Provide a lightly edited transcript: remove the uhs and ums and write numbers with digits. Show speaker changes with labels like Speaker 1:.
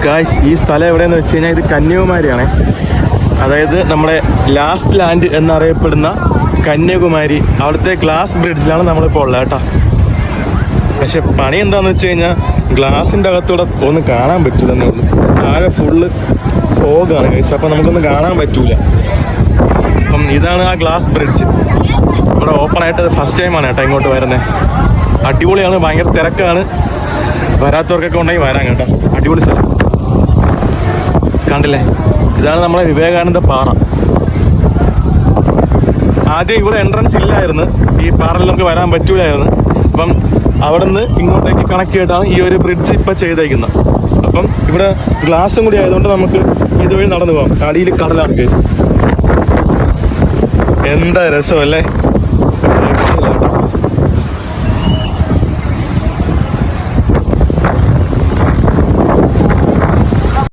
Speaker 1: Guys, ഈ സ്ഥലം എവിടെയെന്ന് വെച്ച് കഴിഞ്ഞാൽ ഇത് കന്യാകുമാരിയാണ്. അതായത് നമ്മുടെ ലാസ്റ്റ് ലാൻഡ് എന്നറിയപ്പെടുന്ന കന്യാകുമാരി, അവിടുത്തെ ഗ്ലാസ് ബ്രിഡ്ജിലാണ് നമ്മളിപ്പോൾ ഉള്ളത് കേട്ടോ. പക്ഷെ പണി എന്താണെന്ന് വെച്ച് കഴിഞ്ഞാൽ ഗ്ലാസിൻ്റെ അകത്തൂടെ ഒന്നും കാണാൻ പറ്റില്ലെന്നേ ഉള്ളൂ. താഴെ ഫുള്ള് ഫോഗാണ് ഗൈസ്, അപ്പം നമുക്കൊന്നും കാണാൻ പറ്റൂല. അപ്പം ഇതാണ് ആ ഗ്ലാസ് ബ്രിഡ്ജ്. ഇവിടെ ഓപ്പൺ ആയിട്ട് ഫസ്റ്റ് ടൈമാണ് കേട്ടോ ഇങ്ങോട്ട് വരുന്നത്. അടിപൊളിയാണ്, ഭയങ്കര തിരക്കാണ്. വരാത്തവർക്കൊക്കെ ഉണ്ടെങ്കിൽ വരാൻ കേട്ടോ, അടിപൊളി സ്ഥലം. കണ്ടില്ലേ, ഇതാണ് നമ്മളെ വിവേകാനന്ദ പാറ. ആദ്യം ഇവിടെ എൻട്രൻസ് ഇല്ലായിരുന്നു, ഈ പാറയിൽ നമുക്ക് വരാൻ പറ്റൂലായിരുന്നു. അപ്പം അവിടെ നിന്ന് ഇങ്ങോട്ടേക്ക് കണക്ട് ചെയ്തിട്ടാണ് ഈ ഒരു ബ്രിഡ്ജ് ഇപ്പം ചെയ്തേക്കുന്നത്. അപ്പം ഇവിടെ ഗ്ലാസും കൂടി ആയതുകൊണ്ട് നമുക്ക് ഇതുവഴി നടന്നു പോകാം. അടിയിൽ കടലാണ് കേസ്. എന്താ രസമല്ലേ.